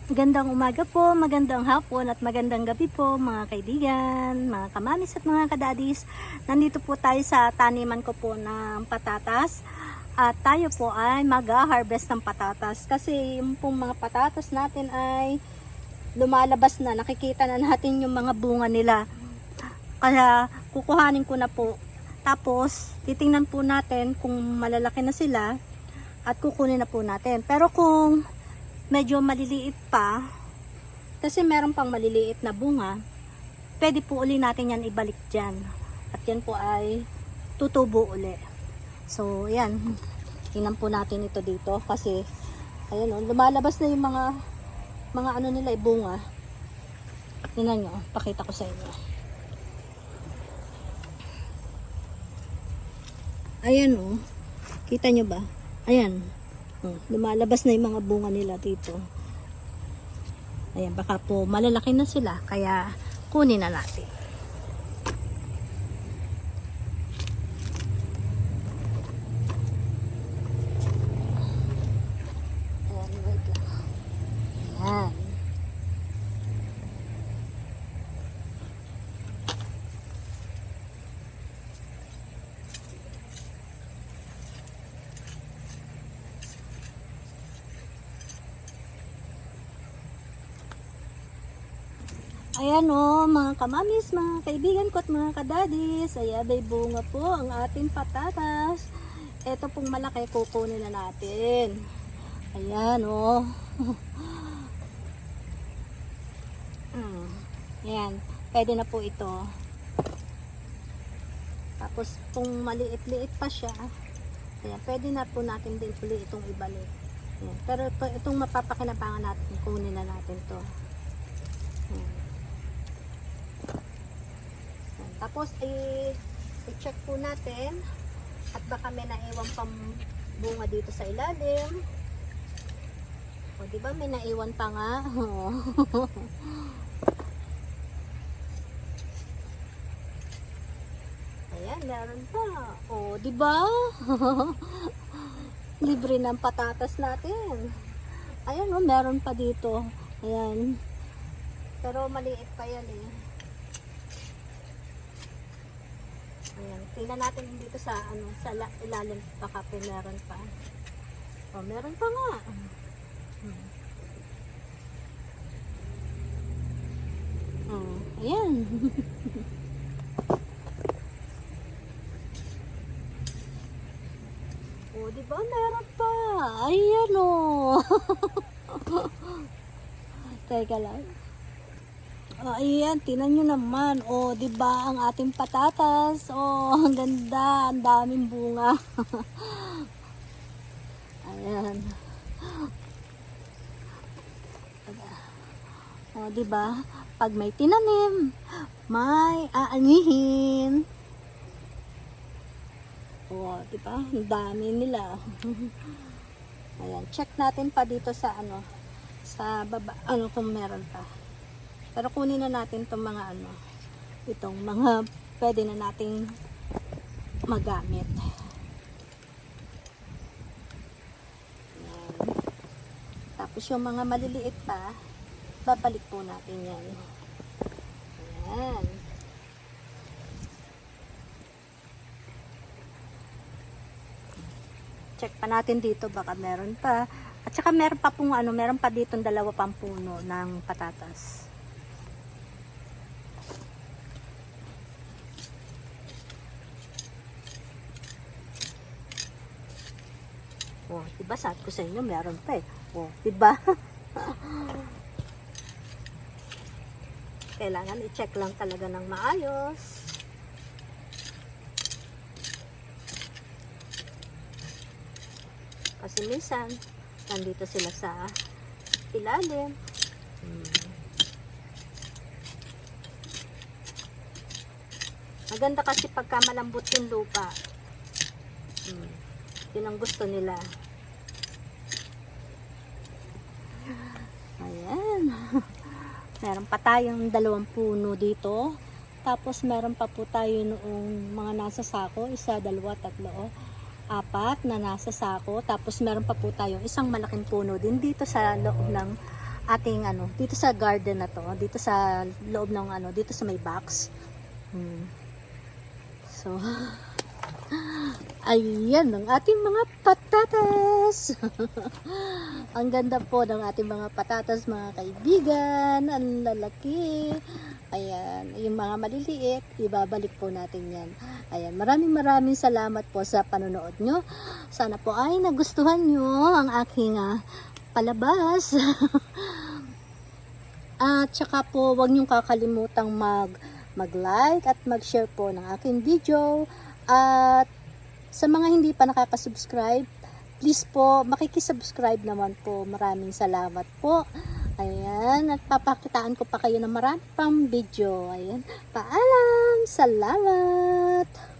Magandang umaga po, magandang hapon at magandang gabi po mga kaibigan, mga kamamis at mga kadadis. Nandito po tayo sa taniman ko po ng patatas at tayo po ay mag-harvest ng patatas kasi yung pong mga patatas natin ay lumalabas na, nakikita na natin yung mga bunga nila. Kaya kukuhanin ko na po. Tapos titingnan po natin kung malalaki na sila at kukunin na po natin. Pero kung medyo maliliit pa, kasi meron pang maliliit na bunga, pwede po uli natin yan ibalik dyan. At yan po ay tutubo uli. So, yan. Tingnan po natin ito dito kasi, ayun o, lumalabas na yung mga ano nila, bunga. Tingnan nyo, pakita ko sa inyo. Ayan o, kita nyo ba? Ayan. Lumalabas na yung mga bunga nila dito. Ayan, baka po malalaki na sila kaya kunin na natin. Ayan, wait lang. Ayan. Ayan o, mga kamamis, mga kaibigan ko at mga kadadis. Ayan, may bunga po ang ating patatas. Ito pong malaki, kukunin na natin. Ayan o. Ayan, pwede na po ito. Tapos kung maliit-liit pa siya, ayan, pwede na po natin din uli itong ibalik. Ayan, pero itong mapapakinabangan natin, kunin na natin to. Ayan. Tapos i-check po natin at baka may naiwan pang bunga dito sa ilalim. O di ba may naiwan pa nga? Ayan, meron pa. O di ba? Libre ng patatas natin. Ayan o, meron pa dito. Ayan. Pero maliit pa yan eh. Ayan, tingnan natin dito sa ilalim baka meron pa. Oh, meron pa nga. Ayan. Oh, di ba meron pa? Ayan oh. Teka lang. Ayan, tingnan nyo naman. O, di ba ang ating patatas? O, ang ganda. Ang daming bunga. Ayan. O, di ba? Pag may tinanim, may aanihin. O, di ba? Ang dami nila. Ayan, check natin pa dito sa sa baba, kung meron pa. Pero kunin na natin itong mga itong mga pwede na nating magamit. Ayan. Tapos yung mga maliliit pa, babalik po natin yan. Ayan. Check pa natin dito, baka meron pa. At saka meron pa pong meron pa dito 2 pang puno ng patatas. Oh, diba sabi ko sa inyo, meron pa eh. Oh, diba? Kailangan i-check lang talaga ng maayos. Kasi minsan, nandito sila sa ilalim. Maganda kasi pagka malambot yung lupa. Yun ang gusto nila. Ayan. Meron pa tayong 2 puno dito. Tapos meron pa po tayo noong mga nasa sako. 1, 2, 3, 4 na nasa sako. Tapos meron pa po tayong isang malaking puno din dito sa loob ng ating dito sa garden na to, dito sa loob ng dito sa may box. So, ayan ang ating mga patatas. Ang ganda po ng ating mga patatas, mga kaibigan. Ang lalaki. Ayan, yung mga maliliit, ibabalik po natin yan. Ayan, maraming salamat po sa panonood nyo. Sana po ay nagustuhan nyo ang aking palabas. At saka po, huwag niyong kakalimutang mag-like at mag-share po ng aking video. At sa mga hindi pa nakaka-subscribe, please po, makikisubscribe naman po. Maraming salamat po. Ayan, at papakitaan ko pa kayo ng marami pang video. Ayan, paalam, salamat!